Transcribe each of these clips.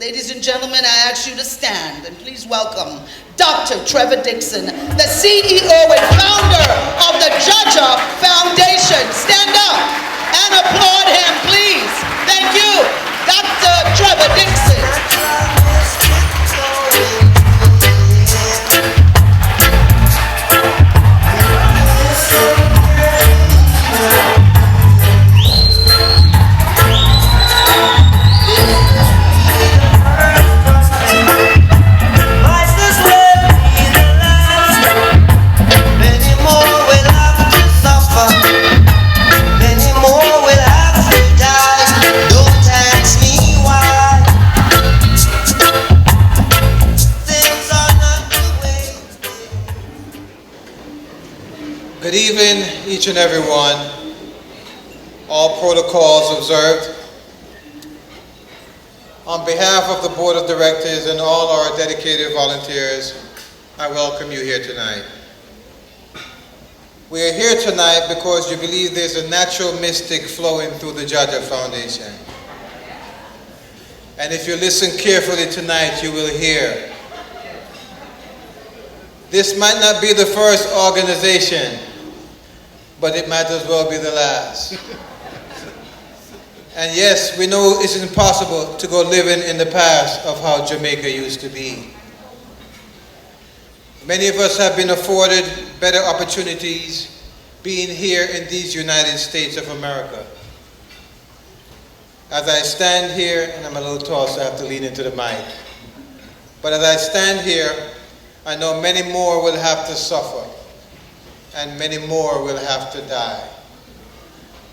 Ladies and gentlemen, I ask you to stand and please welcome Dr. Trevor Dixon, the CEO and founder of the Judger Foundation. Stand up and applaud him, please. Thank you, Dr. Trevor Dixon. Good evening, each and every one. All protocols observed. On behalf of the Board of Directors and all our dedicated volunteers, I welcome you here tonight. We are here tonight because you believe there's a natural mystic flowing through the Judger Foundation. And if you listen carefully tonight, you will hear. This might not be the first organization, but it might as well be the last. And yes, we know it's impossible to go living in the past of how Jamaica used to be. Many of us have been afforded better opportunities being here in these United States of America. As I stand here, and I'm a little tall so I have to lean into the mic, but as I stand here, I know many more will have to suffer, and many more will have to die.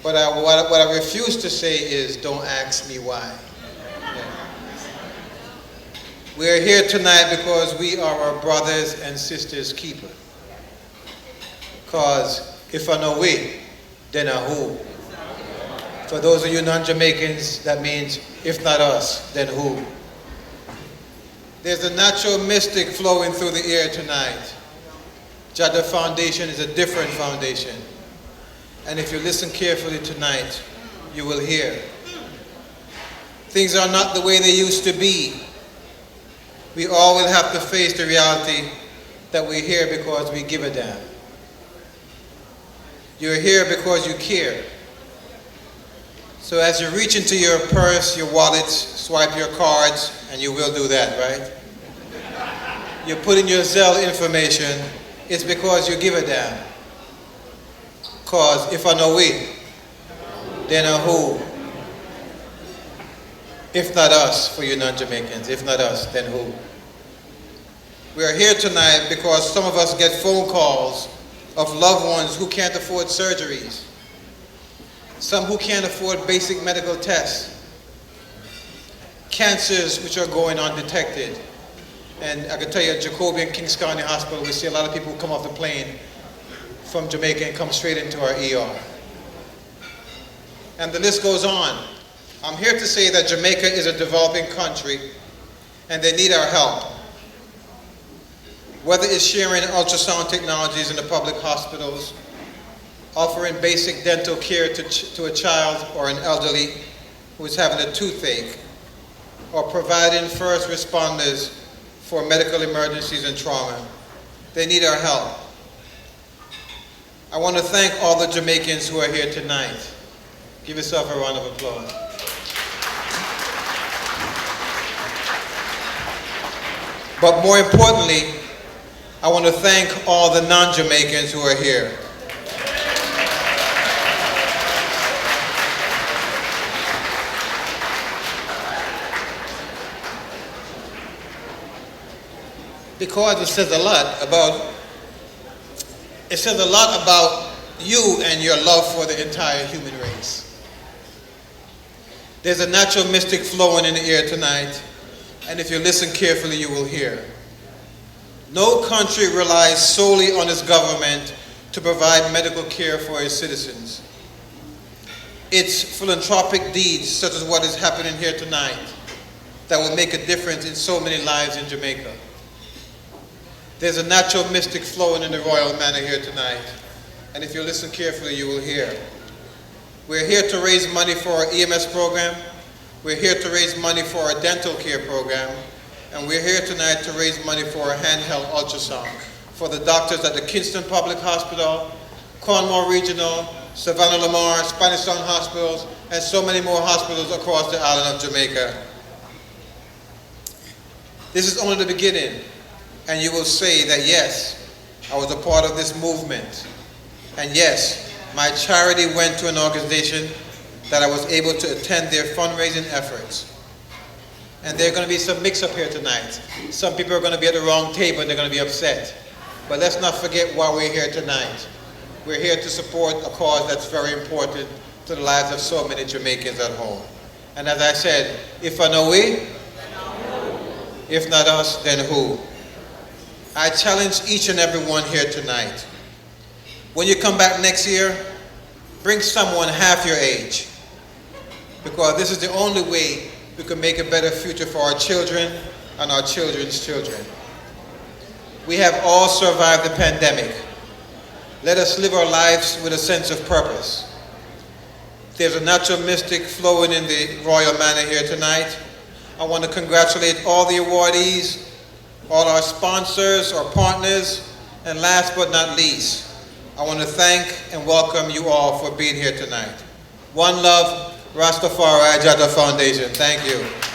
But what I refuse to say is, don't ask me why. Yeah. We are here tonight because we are our brothers and sisters' keeper. Because if I know we, then I who? For those of you non-Jamaicans, that means if not us, then who? There's a natural mystic flowing through the air tonight. Judger Foundation is a different foundation. And if you listen carefully tonight, you will hear. Things are not the way they used to be. We all will have to face the reality that we're here because we give a damn. You're here because you care. So as you reach into your purse, your wallets, swipe your cards, and you will do that, right? You put in your Zelle information, it's because you give a damn. Because if I know we, then I who? If not us, for you non-Jamaicans, if not us, then who? We are here tonight because some of us get phone calls of loved ones who can't afford surgeries. Some who can't afford basic medical tests. Cancers which are going undetected. And I can tell you at Jacobi and Kings County Hospital, we see a lot of people come off the plane from Jamaica and come straight into our ER. And the list goes on. I'm here to say that Jamaica is a developing country and they need our help. Whether it's sharing ultrasound technologies in the public hospitals, offering basic dental care to a child or an elderly who is having a toothache, or providing first responders for medical emergencies and trauma. They need our help. I want to thank all the Jamaicans who are here tonight. Give yourself a round of applause. But more importantly, I want to thank all the non-Jamaicans who are here. Because it says a lot about you and your love for the entire human race. There's a natural mystic flowing in the air tonight, and if you listen carefully, you will hear. No country relies solely on its government to provide medical care for its citizens. It's philanthropic deeds, such as what is happening here tonight, that will make a difference in so many lives in Jamaica. There's a natural mystic flowing in the royal manor here tonight. And if you listen carefully, you will hear. We're here to raise money for our EMS program, We're here to raise money for our dental care program, and we're here tonight to raise money for a handheld ultrasound for the doctors at the Kingston Public Hospital, Cornwall Regional, Savannah Lamar, Spanish Town Hospitals, and so many more hospitals across the island of Jamaica. This is only the beginning, and you will say that yes, I was a part of this movement, and yes, my charity went to an organization that I was able to attend their fundraising efforts. And there are going to be some mix-up here tonight. Some people are going to be at the wrong table and they're going to be upset. But let's not forget why we're here tonight. We're here to support a cause that's very important to the lives of so many Jamaicans at home. And as I said, if I know we, if not us, then who? I challenge each and every one here tonight. When you come back next year, bring someone half your age, because this is the only way we can make a better future for our children and our children's children. We have all survived the pandemic. Let us live our lives with a sense of purpose. There's a natural mystic flowing in the Royal Manor here tonight. I want to congratulate all the awardees, all our sponsors, our partners, and last but not least, I want to thank and welcome you all for being here tonight. One love, Rastafari Jada Foundation. Thank you.